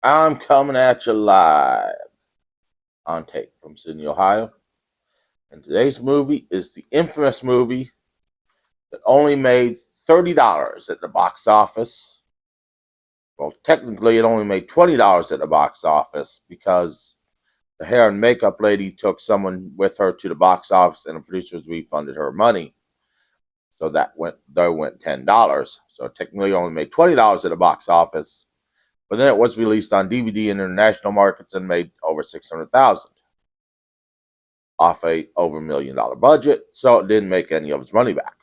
I'm coming at you live on tape from Sydney, Ohio. And today's movie is the infamous movie that only made $30 at the box office. Well, technically, it only made $20 at the box office because the hair and makeup lady took someone with her to the box office and the producers refunded her money. So that went $10. So technically, it only made $20 at the box office. But then it was released on DVD in international markets and made over $600,000 off a over $1 million budget, so it didn't make any of its money back.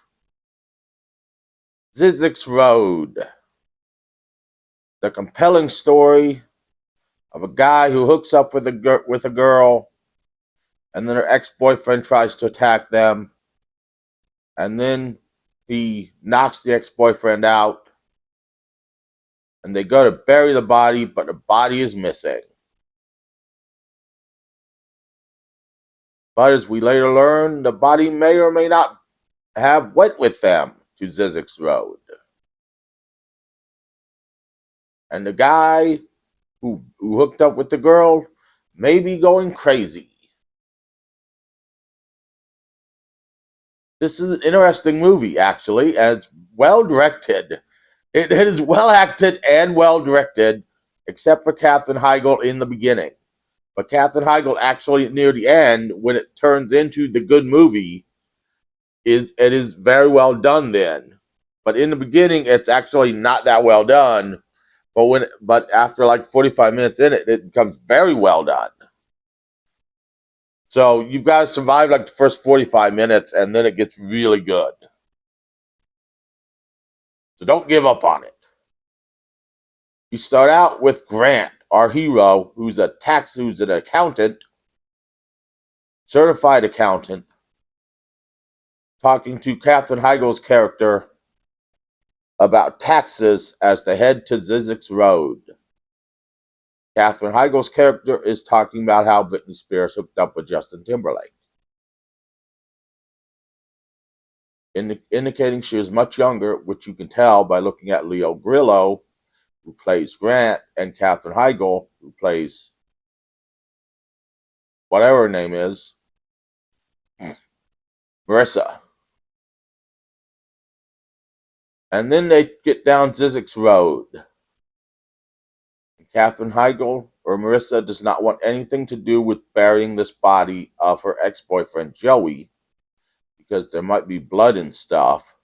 Zyzzyx Road, the compelling story of a guy who hooks up with a girl, and then her ex-boyfriend tries to attack them, and then he knocks the ex-boyfriend out, and they go to bury the body, but the body is missing. But as we later learn, the body may or may not have went with them to Zyzzyx Road. And the guy who hooked up with the girl may be going crazy. This is an interesting movie, actually, and it's well directed. It is well acted and well directed, except for Katherine Heigl in the beginning. But Katherine Heigl actually near the end, when it turns into the good movie, it is very well done then. But in the beginning, it's actually not that well done. But after like 45 minutes in it, it becomes very well done. So you've got to survive like the first 45 minutes, and then it gets really good. So don't give up on it. We start out with Grant, our hero, who's an accountant, certified accountant, talking to Katherine Heigl's character about taxes as they head to Zyzzyx Road. Katherine Heigl's character is talking about how Britney Spears hooked up with Justin Timberlake, indicating she is much younger, which you can tell by looking at Leo Grillo, who plays Grant, and Katherine Heigl, who plays whatever her name is, Marissa. And then they get down Zyzzyx Road. Katherine Heigl, or Marissa, does not want anything to do with burying this body of her ex-boyfriend Joey, because there might be blood and stuff.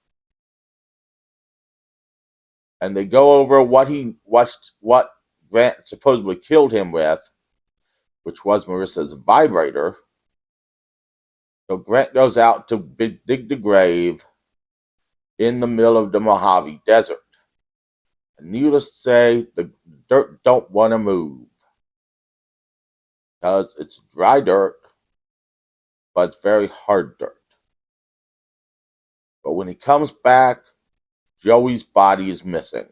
And they go over what Grant supposedly killed him with, which was Marissa's vibrator. So Grant goes out to dig the grave in the middle of the Mojave Desert. And needless to say, the dirt don't want to move, because it's dry dirt, but it's very hard dirt. But when he comes back, Joey's body is missing.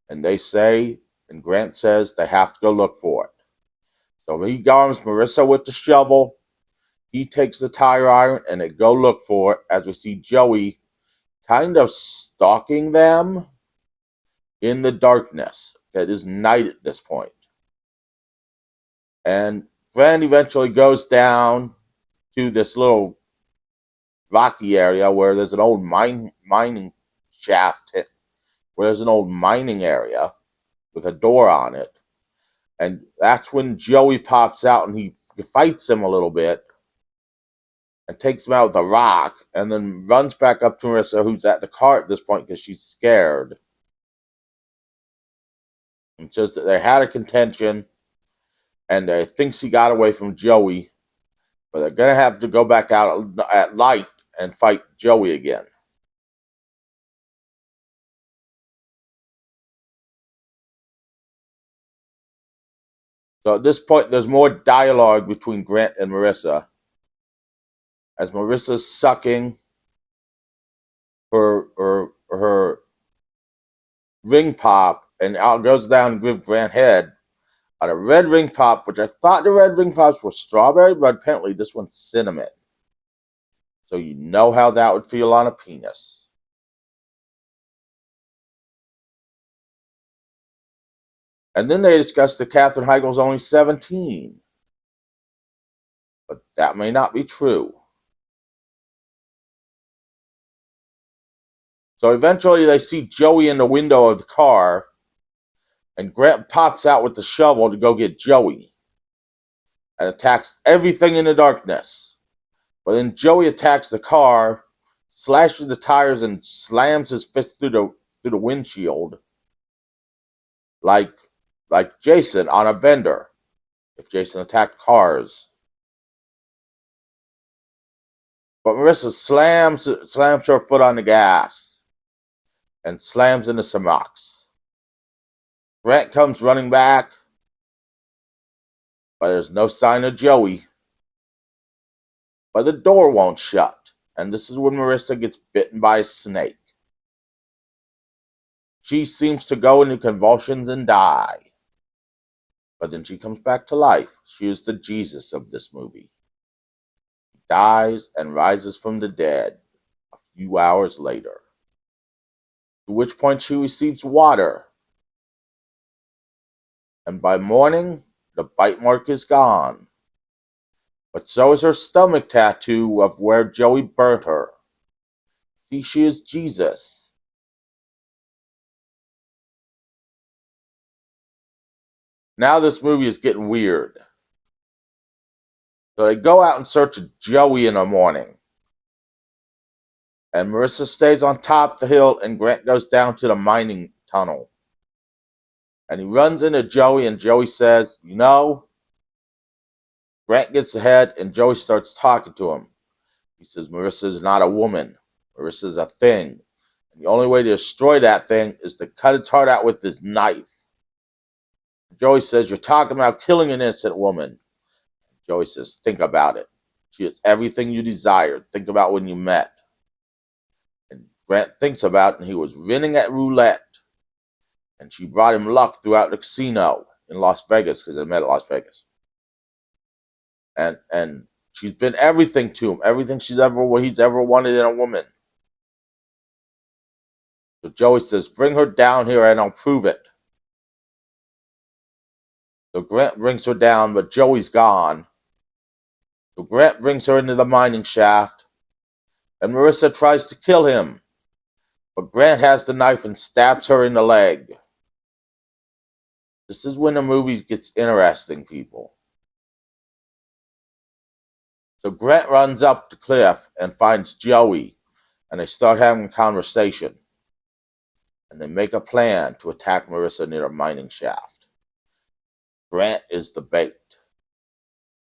And they say, and Grant says, they have to go look for it. So he arms Marissa with the shovel. He takes the tire iron, and they go look for it, as we see Joey kind of stalking them in the darkness. It is night at this point. And Grant eventually goes down to this little rocky area where there's an old mining shaft, where there's an old mining area with a door on it. And that's when Joey pops out, and he fights him a little bit and takes him out with a rock, and then runs back up to Marissa, who's at the car at this point because she's scared. And says that they had a contention, and they thinks he got away from Joey, but they're going to have to go back out at light and fight Joey again. So at this point, there's more dialogue between Grant and Marissa, as Marissa's sucking her ring pop, and out goes down and gives Grant head on a red ring pop, which I thought the red ring pops were strawberry, but apparently this one's cinnamon. So you know how that would feel on a penis. And then they discussed that Katherine Heigl's only 17. But that may not be true. So eventually they see Joey in the window of the car, and Grant pops out with the shovel to go get Joey and attacks everything in the darkness. But then Joey attacks the car, slashes the tires, and slams his fist through the windshield like Jason on a bender, if Jason attacked cars. But Marissa slams her foot on the gas and slams into some rocks. Grant comes running back, but there's no sign of Joey. But the door won't shut, and this is when Marissa gets bitten by a snake. She seems to go into convulsions and die. But then she comes back to life. She is the Jesus of this movie. She dies and rises from the dead a few hours later. To which point she receives water. And by morning, the bite mark is gone. But so is her stomach tattoo of where Joey burnt her. See, she is Jesus. Now this movie is getting weird. So they go out in search of Joey in the morning. And Marissa stays on top of the hill, and Grant goes down to the mining tunnel. And he runs into Joey, and Joey says, you know, Grant gets ahead, and Joey starts talking to him. He says, Marissa is not a woman. Marissa is a thing. And the only way to destroy that thing is to cut its heart out with this knife. Joey says, you're talking about killing an innocent woman. Joey says, think about it. She is everything you desired. Think about when you met. And Grant thinks about it, and he was winning at roulette. And she brought him luck throughout the casino in Las Vegas, because they met at Las Vegas. And she's been everything to him, everything he's ever wanted in a woman. So Joey says, bring her down here and I'll prove it. So Grant brings her down, but Joey's gone. So Grant brings her into the mining shaft, and Marissa tries to kill him. But Grant has the knife and stabs her in the leg. This is when the movie gets interesting, people. So Grant runs up the cliff and finds Joey, and they start having a conversation. And they make a plan to attack Marissa near a mining shaft. Grant is the bait.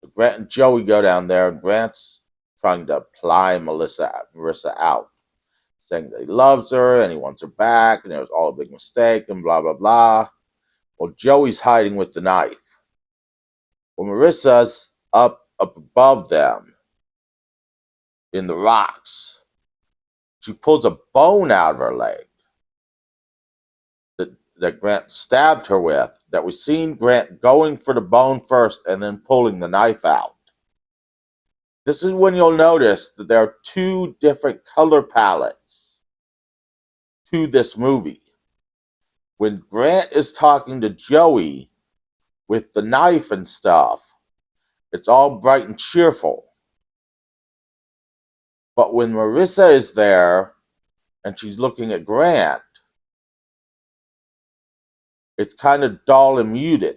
So Grant and Joey go down there, and Grant's trying to ply Marissa out, saying that he loves her and he wants her back, and it was all a big mistake, and blah, blah, blah. Well, Joey's hiding with the knife. Well, Marissa's up above them in the rocks. She pulls a bone out of her leg that Grant stabbed her with, that we've seen Grant going for the bone first and then pulling the knife out. This is when you'll notice that there are two different color palettes to this movie. When Grant is talking to Joey with the knife and stuff, it's all bright and cheerful. But when Marissa is there and she's looking at Grant, it's kind of dull and muted.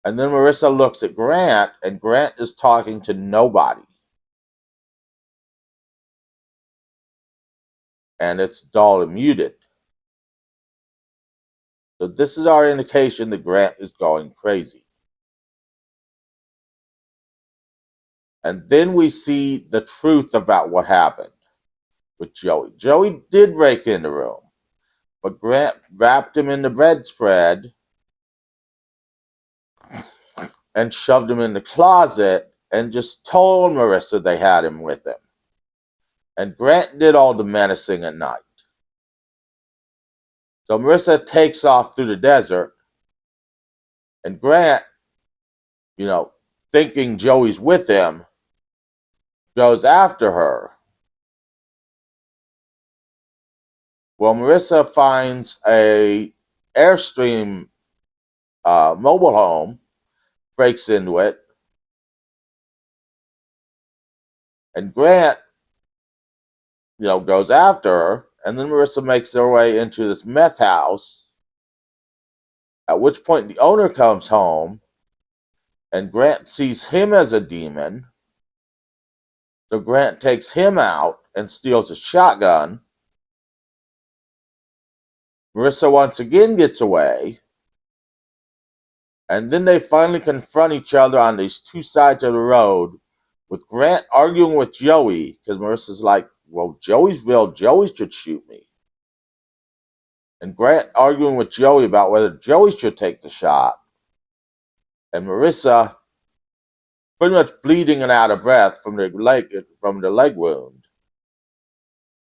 And then Marissa looks at Grant, and Grant is talking to nobody. And it's dull and muted. So this is our indication that Grant is going crazy. And then we see the truth about what happened with Joey. Joey did break in the room, but Grant wrapped him in the bedspread and shoved him in the closet and just told Marissa they had him with him. And Grant did all the menacing at night. So Marissa takes off through the desert, and Grant, thinking Joey's with him, goes after her. Well, Marissa finds a Airstream mobile home, breaks into it, and Grant, goes after her, and then Marissa makes her way into this meth house. At which point the owner comes home, and Grant sees him as a demon. So Grant takes him out and steals a shotgun. Marissa once again gets away. And then they finally confront each other on these two sides of the road, with Grant arguing with Joey, because Marissa's like, well, Joey's real. Joey should shoot me. And Grant arguing with Joey about whether Joey should take the shot. And Marissa pretty much bleeding and out of breath from the leg wound.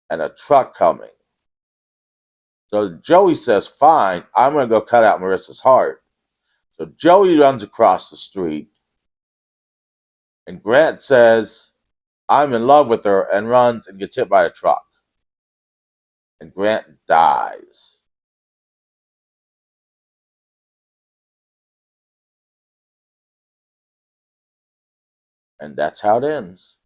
And a truck coming. So Joey says, fine, I'm going to go cut out Marissa's heart. So Joey runs across the street. And Grant says, I'm in love with her, and runs and gets hit by a truck. And Grant dies. And that's how it ends.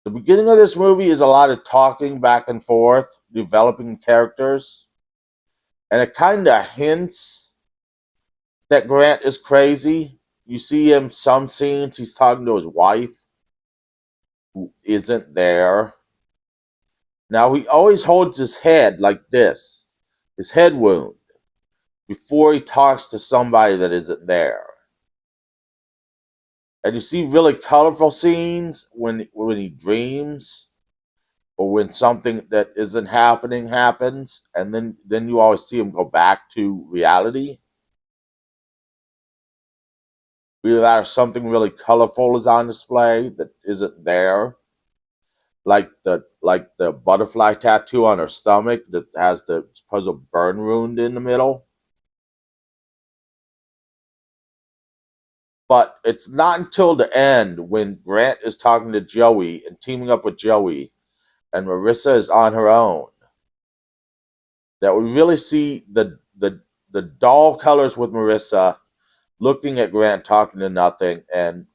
The beginning of this movie is a lot of talking back and forth, developing characters. And it kind of hints that Grant is crazy. You see him some scenes, he's talking to his wife, who isn't there. Now, he always holds his head like this, his head wound, before he talks to somebody that isn't there. And you see really colorful scenes when he dreams, or when something that isn't happening happens, and then you always see him go back to reality. Either that or something really colorful is on display that isn't there. Like the butterfly tattoo on her stomach that has the supposed burn wound in the middle. But it's not until the end, when Grant is talking to Joey and teaming up with Joey, and Marissa is on her own, that we really see the dull colors with Marissa looking at Grant talking to nothing, and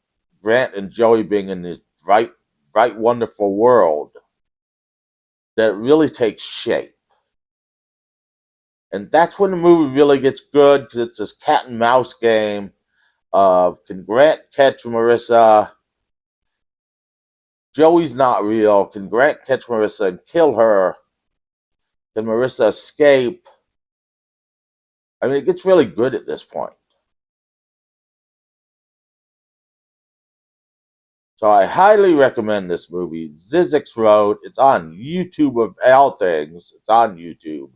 Grant and Joey being in this bright, wonderful world that really takes shape. And that's when the movie really gets good, because it's this cat and mouse game of, can Grant catch Marissa? Joey's not real. Can Grant catch Marissa and kill her? Can Marissa escape? I mean, it gets really good at this point. So I highly recommend this movie, Zyzzyx Road. It's on YouTube of all things. It's on YouTube.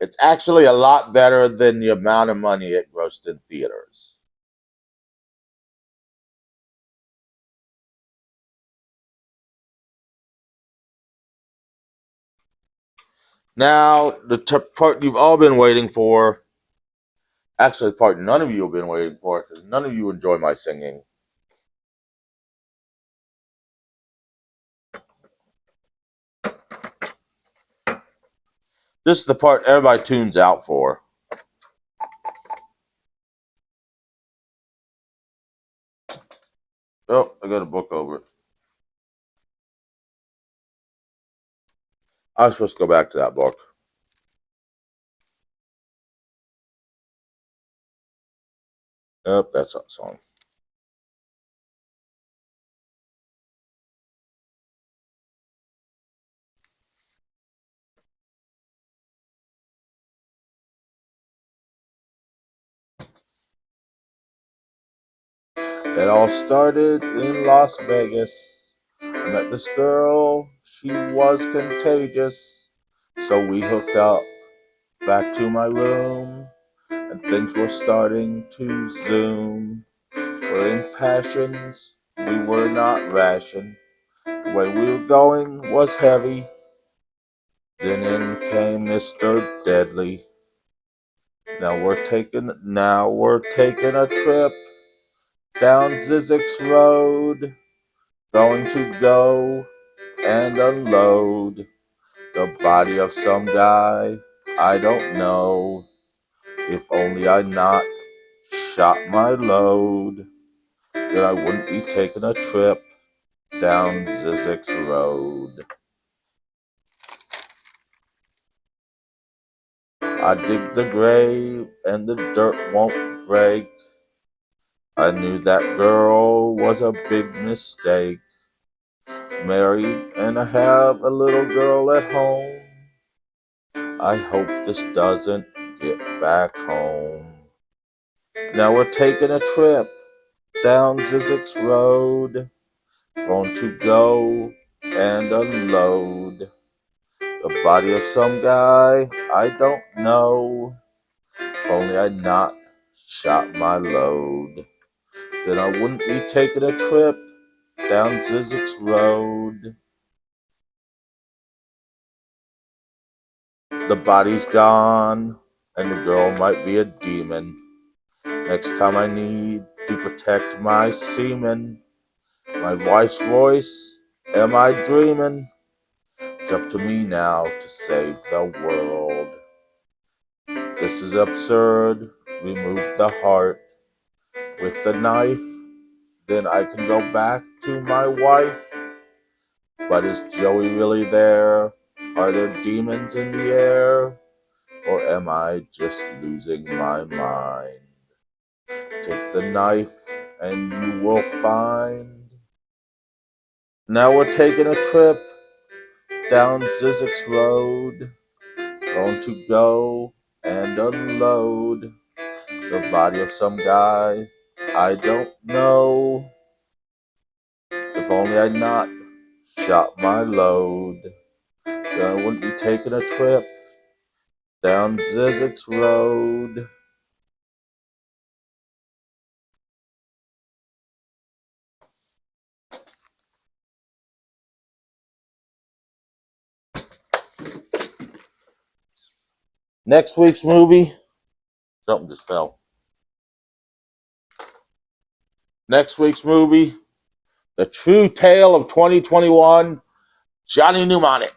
It's actually a lot better than the amount of money it grossed in theaters. Now, the part you've all been waiting for. Actually, the part none of you have been waiting for, because none of you enjoy my singing. This is the part everybody tunes out for. Oh, I got a book over it. I was supposed to go back to that book. Oh, that's that song. It all started in Las Vegas. I met this girl, she was contagious. So we hooked up back to my room, and things were starting to zoom. We're in passions, we were not ration. The way we were going was heavy. Then in came Mr. Deadly. Now we're taking a trip down Zyzzyx Road, going to go and unload the body of some guy I don't know. If only I'd not shot my load, then I wouldn't be taking a trip down Zyzzyx Road. I dig the grave and the dirt won't break. I knew that girl was a big mistake. Married and I have a little girl at home. I hope this doesn't get back home. Now we're taking a trip down Zyzzyx Road. Going to go and unload the body of some guy I don't know. If only I'd not shot my load, then I wouldn't be taking a trip down Zyzzyx Road. The body's gone, and the girl might be a demon. Next time I need to protect my semen, my wife's voice, am I dreaming? It's up to me now to save the world. This is absurd. Remove the heart with the knife. Then I can go back to my wife. But is Joey really there? Are there demons in the air? Or am I just losing my mind? Take the knife and you will find. Now we're taking a trip down Zyzzyx Road. Going to go and unload the body of some guy I don't know. If only I'd not shot my load, then I wouldn't be taking a trip down Zyzzyx Road. Next week's movie, something just fell. Next week's movie, The True Tale of 2021, Johnny Mnemonic.